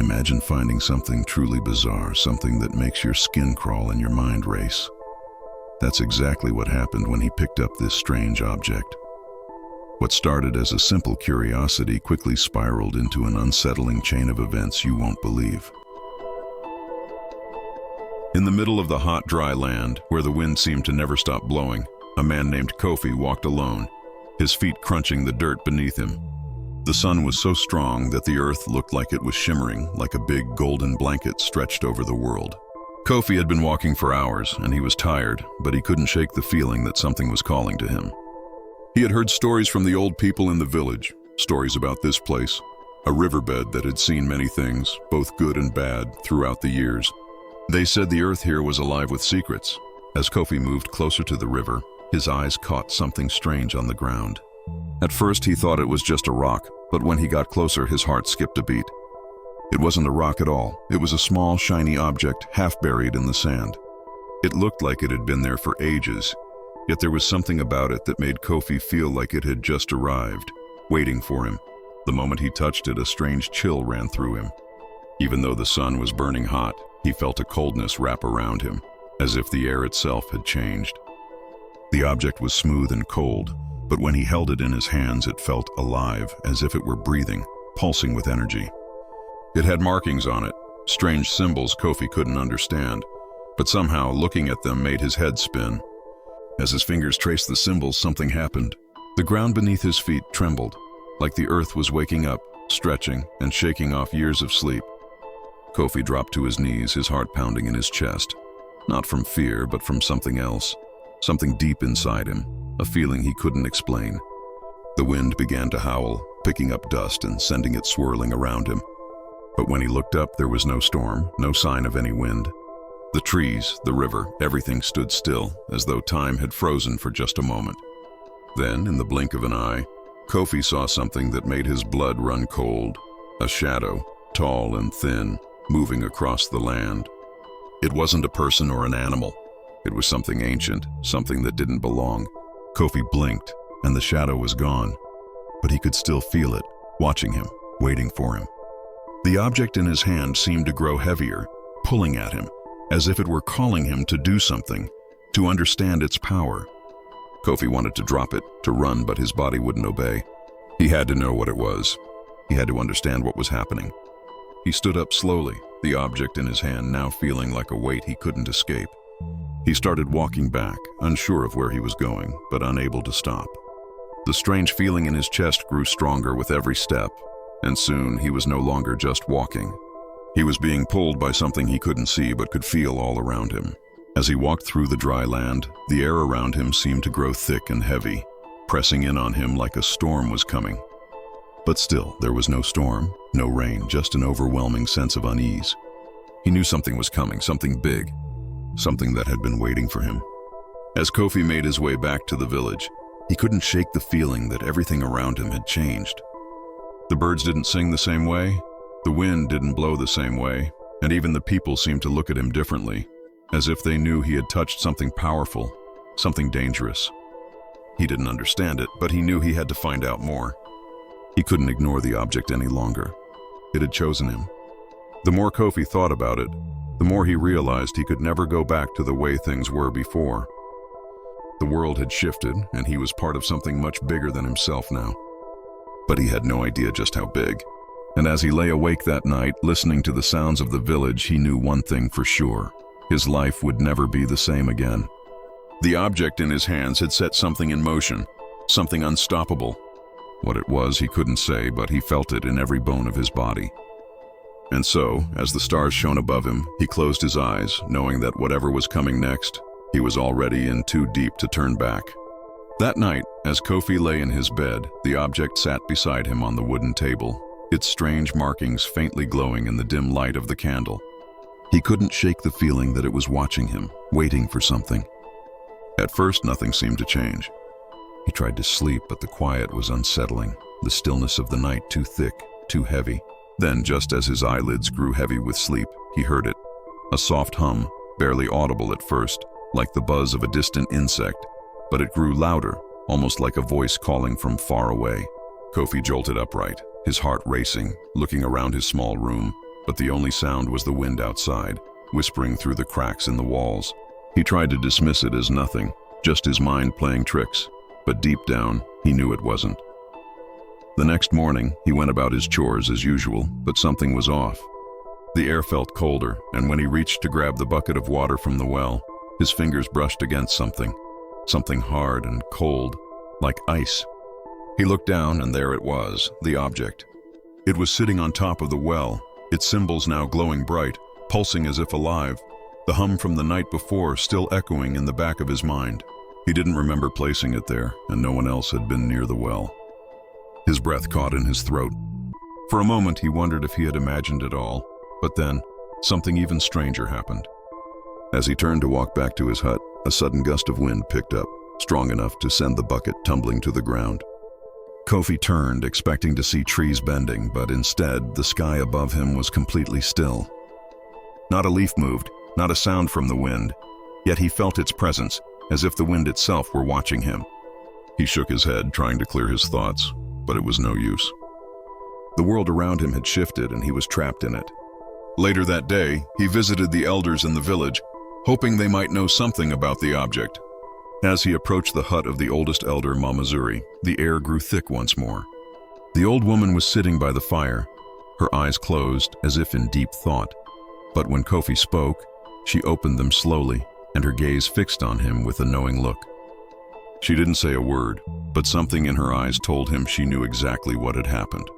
Imagine finding something truly bizarre, something that makes your skin crawl and your mind race. That's exactly what happened when he picked up this strange object. What started as a simple curiosity quickly spiraled into an unsettling chain of events you won't believe. In the middle of the hot, dry land, where the wind seemed to never stop blowing, a man named Kofi walked alone, his feet crunching the dirt beneath him. The sun was so strong that the earth looked like it was shimmering, like a big golden blanket stretched over the world. Kofi had been walking for hours, and he was tired, but he couldn't shake the feeling that something was calling to him. He had heard stories from the old people in the village, stories about this place, a riverbed that had seen many things, both good and bad, throughout the years. They said the earth here was alive with secrets. As Kofi moved closer to the river, his eyes caught something strange on the ground. At first he thought it was just a rock, but when he got closer his heart skipped a beat. It wasn't a rock at all. It was a small, shiny object, half buried in the sand. It looked like it had been there for ages, yet there was something about it that made Kofi feel like it had just arrived, waiting for him. The moment he touched it, a strange chill ran through him. Even though the sun was burning hot, he felt a coldness wrap around him, as if the air itself had changed. The object was smooth and cold, but when he held it in his hands, it felt alive, as if it were breathing, pulsing with energy. It had markings on it, strange symbols Kofi couldn't understand, but somehow looking at them made his head spin. As his fingers traced the symbols, something happened. The ground beneath his feet trembled, like the earth was waking up, stretching, and shaking off years of sleep. Kofi dropped to his knees, his heart pounding in his chest. Not from fear, but from something else. Something deep inside him, a feeling he couldn't explain. The wind began to howl, picking up dust and sending it swirling around him. But when he looked up, there was no storm, no sign of any wind. The trees, the river, everything stood still, as though time had frozen for just a moment. Then, in the blink of an eye, Kofi saw something that made his blood run cold. A shadow, tall and thin, moving across the land. It wasn't a person or an animal. It was something ancient, something that didn't belong. Kofi blinked, and the shadow was gone. But he could still feel it, watching him, waiting for him. The object in his hand seemed to grow heavier, pulling at him, as if it were calling him to do something, to understand its power. Kofi wanted to drop it, to run, but his body wouldn't obey. He had to know what it was. He had to understand what was happening. He stood up slowly, the object in his hand now feeling like a weight he couldn't escape. He started walking back, unsure of where he was going, but unable to stop. The strange feeling in his chest grew stronger with every step, and soon he was no longer just walking. He was being pulled by something he couldn't see but could feel all around him. As he walked through the dry land, the air around him seemed to grow thick and heavy, pressing in on him like a storm was coming. But still, there was no storm, no rain, just an overwhelming sense of unease. He knew something was coming, something big, something that had been waiting for him. As Kofi made his way back to the village, he couldn't shake the feeling that everything around him had changed. The birds didn't sing the same way, the wind didn't blow the same way, and even the people seemed to look at him differently, as if they knew he had touched something powerful, something dangerous. He didn't understand it, but he knew he had to find out more. He couldn't ignore the object any longer. It had chosen him. The more Kofi thought about it, the more he realized he could never go back to the way things were before. The world had shifted, and he was part of something much bigger than himself now. But he had no idea just how big. And as he lay awake that night, listening to the sounds of the village, he knew one thing for sure. His life would never be the same again. The object in his hands had set something in motion, something unstoppable. What it was, he couldn't say, but he felt it in every bone of his body. And so, as the stars shone above him, he closed his eyes, knowing that whatever was coming next, he was already in too deep to turn back. That night, as Kofi lay in his bed, the object sat beside him on the wooden table, its strange markings faintly glowing in the dim light of the candle. He couldn't shake the feeling that it was watching him, waiting for something. At first, nothing seemed to change. He tried to sleep, but the quiet was unsettling, the stillness of the night too thick, too heavy. Then, just as his eyelids grew heavy with sleep, he heard it. A soft hum, barely audible at first, like the buzz of a distant insect, but it grew louder, almost like a voice calling from far away. Kofi jolted upright, his heart racing, looking around his small room. but the only sound was the wind outside, whispering through the cracks in the walls. He tried to dismiss it as nothing, just his mind playing tricks, but deep down, he knew it wasn't. The next morning, he went about his chores as usual, but something was off. The air felt colder, and when he reached to grab the bucket of water from the well, his fingers brushed against something hard and cold, like ice. He looked down, and there it was, the object. It was sitting on top of the well, its symbols now glowing bright, pulsing as if alive, the hum from the night before still echoing in the back of his mind. He didn't remember placing it there, and no one else had been near the well. His breath caught in his throat. For a moment, he wondered if he had imagined it all, but then, something even stranger happened. As he turned to walk back to his hut, a sudden gust of wind picked up, strong enough to send the bucket tumbling to the ground. Kofi turned, expecting to see trees bending, but instead, the sky above him was completely still. Not a leaf moved, not a sound from the wind, yet he felt its presence, as if the wind itself were watching him. He shook his head, trying to clear his thoughts, but it was no use. The world around him had shifted, and he was trapped in it. Later that day, he visited the elders in the village, hoping they might know something about the object. As he approached the hut of the oldest elder, Mamazuri, the air grew thick once more. The old woman was sitting by the fire, her eyes closed as if in deep thought. But when Kofi spoke, she opened them slowly, and her gaze fixed on him with a knowing look. She didn't say a word, but something in her eyes told him she knew exactly what had happened.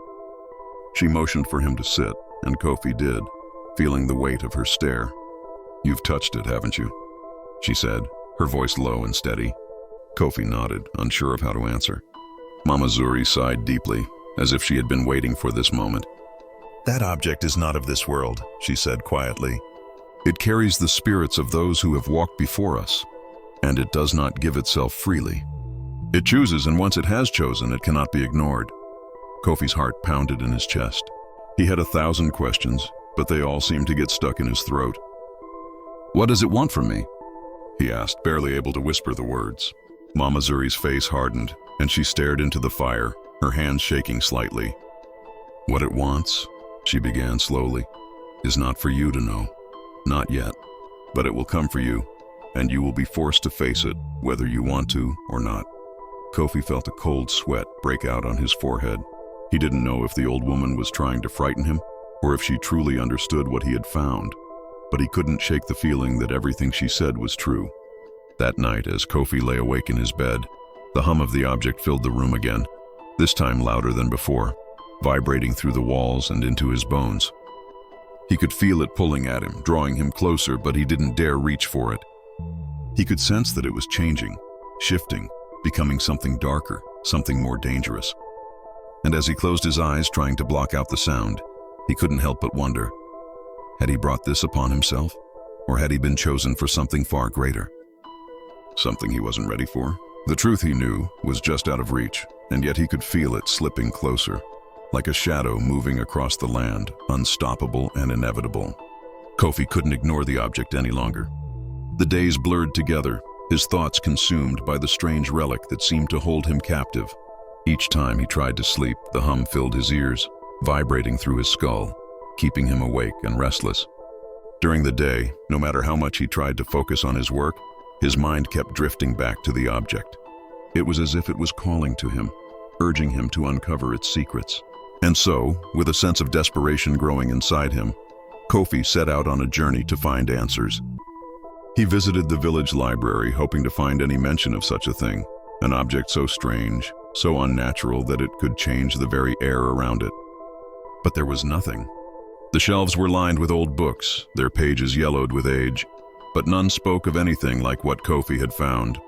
She motioned for him to sit, and Kofi did, feeling the weight of her stare. "You've touched it, haven't you?" she said, her voice low and steady. Kofi nodded, unsure of how to answer. Mamazuri sighed deeply, as if she had been waiting for this moment. "That object is not of this world," she said quietly. "It carries the spirits of those who have walked before us, and it does not give itself freely. It chooses, and once it has chosen, it cannot be ignored." Kofi's heart pounded in his chest. He had 1,000 questions, but they all seemed to get stuck in his throat. "What does it want from me?" he asked, barely able to whisper the words. Mamazuri's face hardened, and she stared into the fire, her hands shaking slightly. "What it wants," she began slowly, "is not for you to know. Not yet. But it will come for you, and you will be forced to face it, whether you want to or not." Kofi felt a cold sweat break out on his forehead. He didn't know if the old woman was trying to frighten him, or if she truly understood what he had found, but he couldn't shake the feeling that everything she said was true. That night, as Kofi lay awake in his bed, the hum of the object filled the room again, this time louder than before, vibrating through the walls and into his bones. He could feel it pulling at him, drawing him closer, but he didn't dare reach for it. He could sense that it was changing, shifting, becoming something darker, something more dangerous. And as he closed his eyes, trying to block out the sound, he couldn't help but wonder, had he brought this upon himself? Or had he been chosen for something far greater? Something he wasn't ready for? The truth, he knew, was just out of reach, and yet he could feel it slipping closer, like a shadow moving across the land, unstoppable and inevitable. Kofi couldn't ignore the object any longer. The days blurred together, his thoughts consumed by the strange relic that seemed to hold him captive. Each time he tried to sleep, the hum filled his ears, vibrating through his skull, keeping him awake and restless. During the day, no matter how much he tried to focus on his work, his mind kept drifting back to the object. It was as if it was calling to him, urging him to uncover its secrets. And so, with a sense of desperation growing inside him, Kofi set out on a journey to find answers. He visited the village library, hoping to find any mention of such a thing, an object so strange, so unnatural that it could change the very air around it. But there was nothing. The shelves were lined with old books, their pages yellowed with age, but none spoke of anything like what Kofi had found.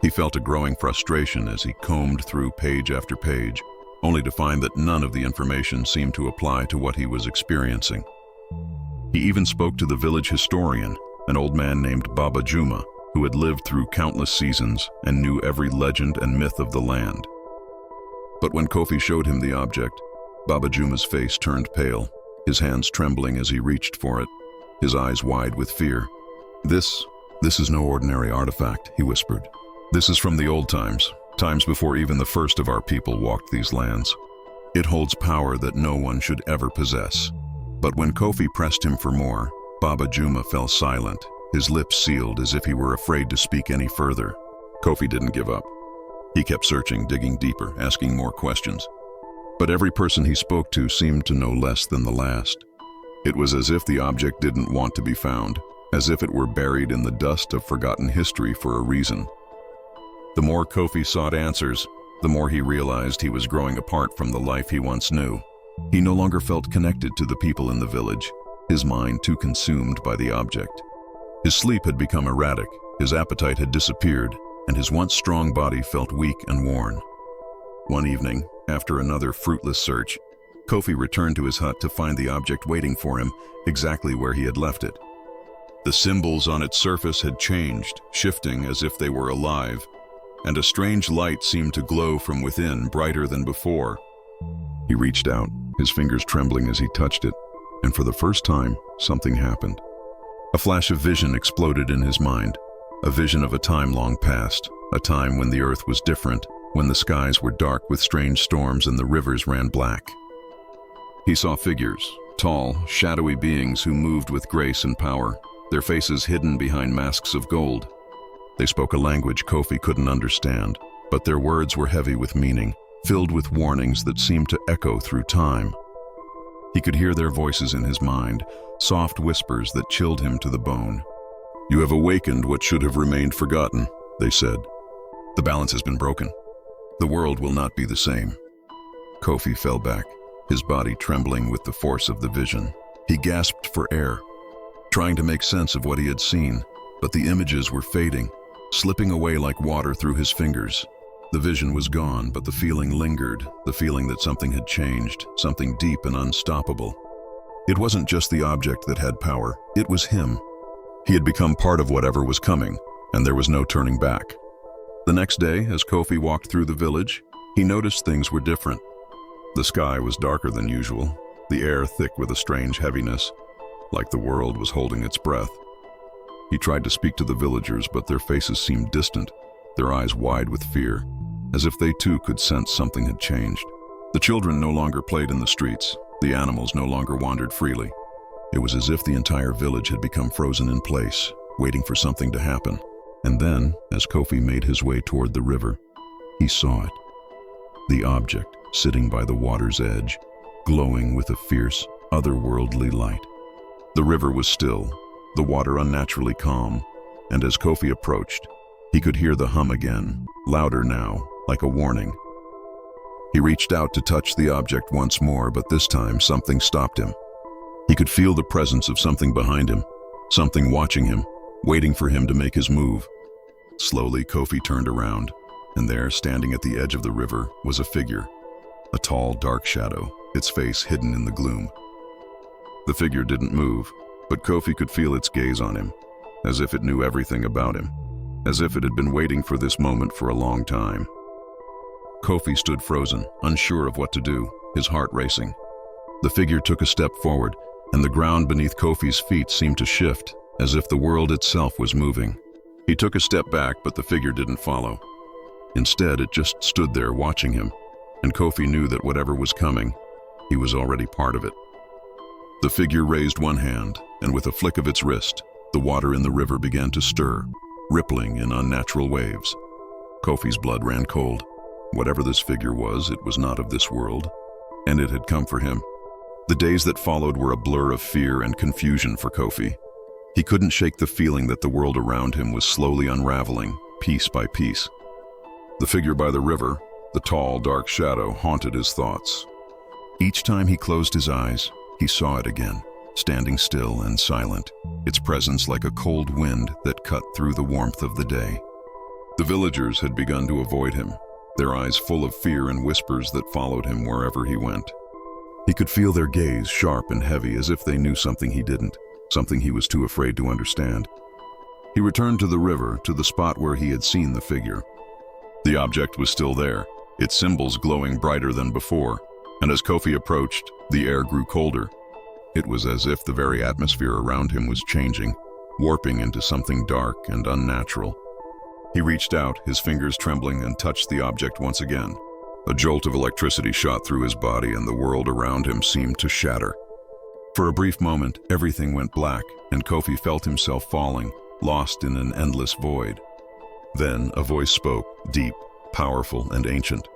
He felt a growing frustration as he combed through page after page, only to find that none of the information seemed to apply to what he was experiencing. He even spoke to the village historian, an old man named Baba Juma, who had lived through countless seasons and knew every legend and myth of the land. But when Kofi showed him the object, Baba Juma's face turned pale, his hands trembling as he reached for it, his eyes wide with fear. This is no ordinary artifact," he whispered. "This is from the old times, times before even the first of our people walked these lands. It holds power that no one should ever possess." But when Kofi pressed him for more, Baba Juma fell silent, his lips sealed as if he were afraid to speak any further. Kofi didn't give up. He kept searching, digging deeper, asking more questions. But every person he spoke to seemed to know less than the last. It was as if the object didn't want to be found, as if it were buried in the dust of forgotten history for a reason. The more Kofi sought answers, the more he realized he was growing apart from the life he once knew. He no longer felt connected to the people in the village, his mind too consumed by the object. His sleep had become erratic, his appetite had disappeared, and his once strong body felt weak and worn. One evening, after another fruitless search, Kofi returned to his hut to find the object waiting for him exactly where he had left it. The symbols on its surface had changed, shifting as if they were alive, and a strange light seemed to glow from within, brighter than before. He reached out, his fingers trembling as he touched it, and for the first time, something happened. A flash of vision exploded in his mind, a vision of a time long past, a time when the earth was different, when the skies were dark with strange storms and the rivers ran black. He saw figures, tall, shadowy beings who moved with grace and power, their faces hidden behind masks of gold. They spoke a language Kofi couldn't understand, but their words were heavy with meaning, filled with warnings that seemed to echo through time. He could hear their voices in his mind, soft whispers that chilled him to the bone. "You have awakened what should have remained forgotten," they said. "The balance has been broken. The world will not be the same." Kofi fell back, his body trembling with the force of the vision. He gasped for air, trying to make sense of what he had seen, but the images were fading, slipping away like water through his fingers. The vision was gone, but the feeling lingered, the feeling that something had changed, something deep and unstoppable. It wasn't just the object that had power, it was him. He had become part of whatever was coming, and there was no turning back. The next day, as Kofi walked through the village, he noticed things were different. The sky was darker than usual, the air thick with a strange heaviness, like the world was holding its breath. He tried to speak to the villagers, but their faces seemed distant, their eyes wide with fear, as if they too could sense something had changed. The children no longer played in the streets, the animals no longer wandered freely. It was as if the entire village had become frozen in place, waiting for something to happen. And then, as Kofi made his way toward the river, he saw it. The object, sitting by the water's edge, glowing with a fierce, otherworldly light. The river was still, the water unnaturally calm, and as Kofi approached, he could hear the hum again, louder now, like a warning. He reached out to touch the object once more, but this time something stopped him. He could feel the presence of something behind him, something watching him, waiting for him to make his move. Slowly, Kofi turned around, and there, standing at the edge of the river, was a figure, a tall, dark shadow, its face hidden in the gloom. The figure didn't move, but Kofi could feel its gaze on him, as if it knew everything about him, as if it had been waiting for this moment for a long time. Kofi stood frozen, unsure of what to do, his heart racing. The figure took a step forward, and the ground beneath Kofi's feet seemed to shift, as if the world itself was moving. He took a step back, but the figure didn't follow. Instead, it just stood there watching him, and Kofi knew that whatever was coming, he was already part of it. The figure raised one hand, and with a flick of its wrist, the water in the river began to stir, rippling in unnatural waves. Kofi's blood ran cold. Whatever this figure was, it was not of this world, and it had come for him. The days that followed were a blur of fear and confusion for Kofi. He couldn't shake the feeling that the world around him was slowly unraveling, piece by piece. The figure by the river, the tall, dark shadow, haunted his thoughts. Each time he closed his eyes, he saw it again, standing still and silent, its presence like a cold wind that cut through the warmth of the day. The villagers had begun to avoid him, their eyes full of fear and whispers that followed him wherever he went. He could feel their gaze, sharp and heavy, as if they knew something he didn't, something he was too afraid to understand. He returned to the river, to the spot where he had seen the figure. The object was still there, its symbols glowing brighter than before, and as Kofi approached, the air grew colder. It was as if the very atmosphere around him was changing, warping into something dark and unnatural. He reached out, his fingers trembling, and touched the object once again. A jolt of electricity shot through his body, and the world around him seemed to shatter. For a brief moment, everything went black, and Kofi felt himself falling, lost in an endless void. Then a voice spoke, deep, powerful, and ancient.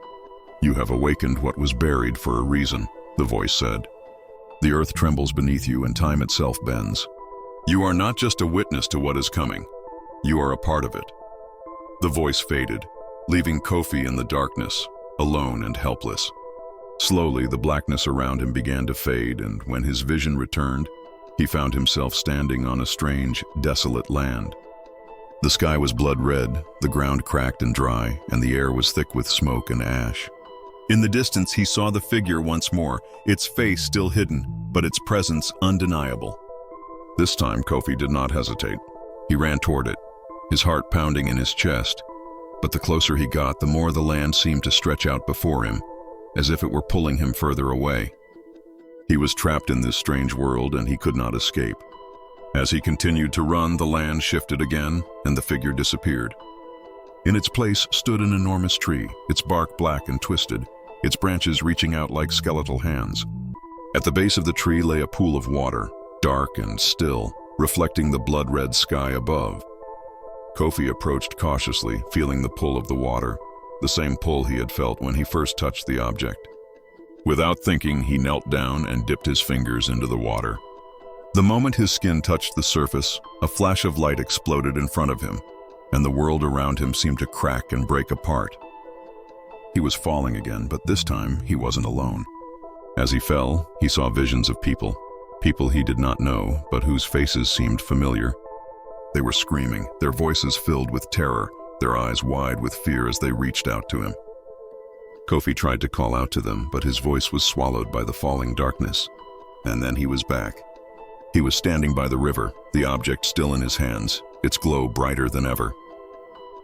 "You have awakened what was buried for a reason," the voice said. "The earth trembles beneath you and time itself bends. You are not just a witness to what is coming. You are a part of it." The voice faded, leaving Kofi in the darkness, alone and helpless. Slowly, the blackness around him began to fade, and when his vision returned, he found himself standing on a strange, desolate land. The sky was blood red, the ground cracked and dry, and the air was thick with smoke and ash. In the distance, he saw the figure once more, its face still hidden, but its presence undeniable. This time, Kofi did not hesitate. He ran toward it, his heart pounding in his chest. But the closer he got, the more the land seemed to stretch out before him, as if it were pulling him further away. He was trapped in this strange world, and he could not escape. As he continued to run, the land shifted again, and the figure disappeared. In its place stood an enormous tree, its bark black and twisted, its branches reaching out like skeletal hands. At the base of the tree lay a pool of water, dark and still, reflecting the blood-red sky above. Kofi approached cautiously, feeling the pull of the water, the same pull he had felt when he first touched the object. Without thinking, he knelt down and dipped his fingers into the water. The moment his skin touched the surface, a flash of light exploded in front of him, and the world around him seemed to crack and break apart. He was falling again, but this time he wasn't alone. As he fell, he saw visions of people he did not know, but whose faces seemed familiar. They were screaming, their voices filled with terror, their eyes wide with fear as they reached out to him. Kofi tried to call out to them, but his voice was swallowed by the falling darkness. And then he was back. He was standing by the river, the object still in his hands, its glow brighter than ever.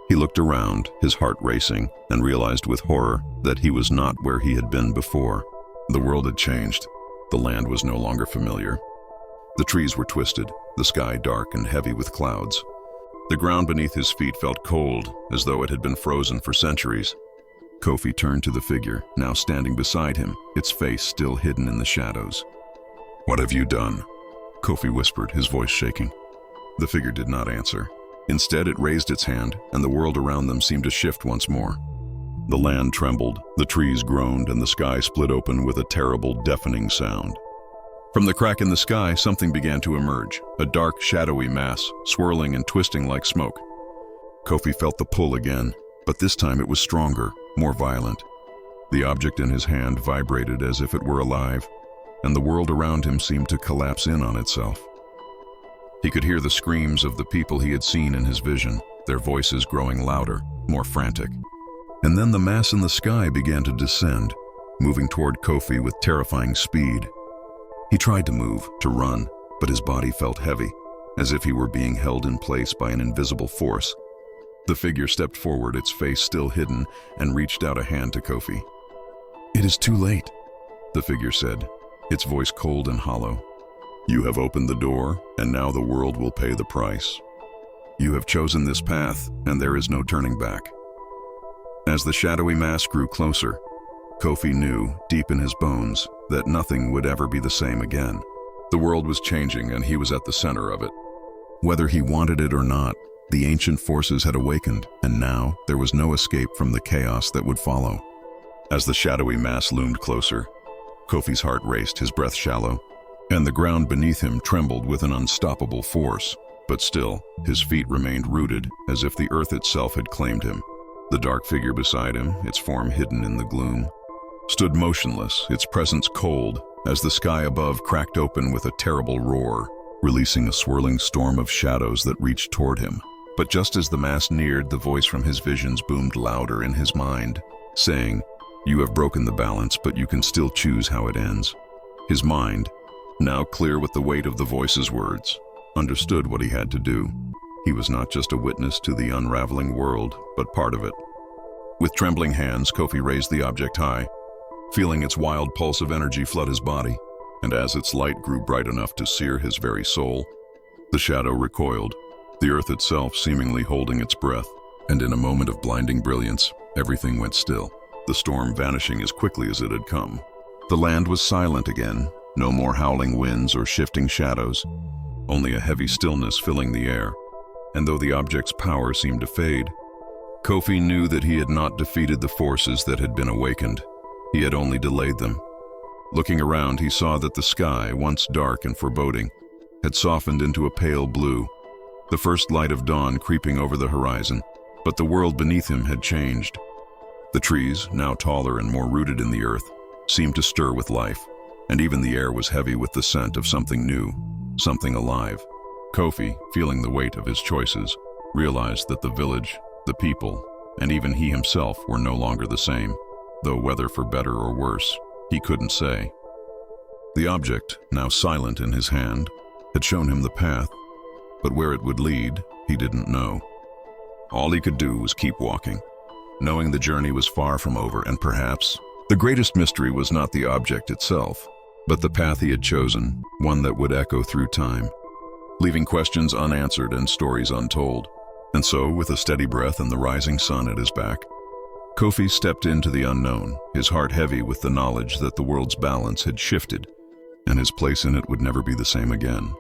He looked around, his heart racing, and realized with horror that he was not where he had been before. The world had changed. The land was no longer familiar. The trees were twisted, the sky dark and heavy with clouds. The ground beneath his feet felt cold, as though it had been frozen for centuries. Kofi turned to the figure, now standing beside him, its face still hidden in the shadows. "What have you done?" Kofi whispered, his voice shaking. The figure did not answer. Instead, it raised its hand, and the world around them seemed to shift once more. The land trembled, the trees groaned, and the sky split open with a terrible, deafening sound. From the crack in the sky, something began to emerge, a dark, shadowy mass, swirling and twisting like smoke. Kofi felt the pull again, but this time it was stronger, more violent. The object in his hand vibrated as if it were alive, and the world around him seemed to collapse in on itself. He could hear the screams of the people he had seen in his vision, their voices growing louder, more frantic. And then the mass in the sky began to descend, moving toward Kofi with terrifying speed. He tried to move, to run, but his body felt heavy, as if he were being held in place by an invisible force. The figure stepped forward, its face still hidden, and reached out a hand to Kofi. "It is too late," the figure said, its voice cold and hollow. "You have opened the door, and now the world will pay the price. You have chosen this path, and there is no turning back." As the shadowy mass grew closer, Kofi knew, deep in his bones, that nothing would ever be the same again. The world was changing, and he was at the center of it. Whether he wanted it or not, the ancient forces had awakened, and now there was no escape from the chaos that would follow. As the shadowy mass loomed closer, Kofi's heart raced, his breath shallow, and the ground beneath him trembled with an unstoppable force. But still, his feet remained rooted, as if the earth itself had claimed him. The dark figure beside him, its form hidden in the gloom, stood motionless, its presence cold, as the sky above cracked open with a terrible roar, releasing a swirling storm of shadows that reached toward him. But just as the mass neared, the voice from his visions boomed louder in his mind, saying, "You have broken the balance, but you can still choose how it ends." His mind, now clear with the weight of the voice's words, understood what he had to do. He was not just a witness to the unraveling world, but part of it. With trembling hands, Kofi raised the object high, feeling its wild pulse of energy flood his body, and as its light grew bright enough to sear his very soul, the shadow recoiled, the earth itself seemingly holding its breath, and in a moment of blinding brilliance, everything went still, the storm vanishing as quickly as it had come. The land was silent again, No more howling winds or shifting shadows, only a heavy stillness filling the air. And though the object's power seemed to fade, Kofi knew that he had not defeated the forces that had been awakened. He had only delayed them. Looking around, he saw that the sky, once dark and foreboding, had softened into a pale blue, the first light of dawn creeping over the horizon. But the world beneath him had changed. The trees, now taller and more rooted in the earth, seemed to stir with life, and even the air was heavy with the scent of something new, something alive. Kofi, feeling the weight of his choices, realized that the village, the people, and even he himself were no longer the same, though whether for better or worse, he couldn't say. The object, now silent in his hand, had shown him the path, but where it would lead, he didn't know. All he could do was keep walking, knowing the journey was far from over, and perhaps the greatest mystery was not the object itself, but the path he had chosen, one that would echo through time, leaving questions unanswered and stories untold. And so, with a steady breath and the rising sun at his back, Kofi stepped into the unknown, his heart heavy with the knowledge that the world's balance had shifted, and his place in it would never be the same again.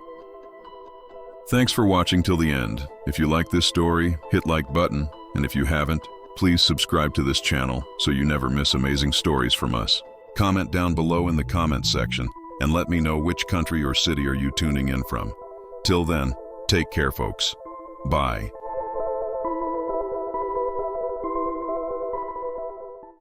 Thanks for watching till the end. If you like this story, hit like button, and if you haven't, please subscribe to this channel so you never miss amazing stories from us. Comment down below in the comments section, and let me know which country or city are you tuning in from. Till then, take care, folks. Bye.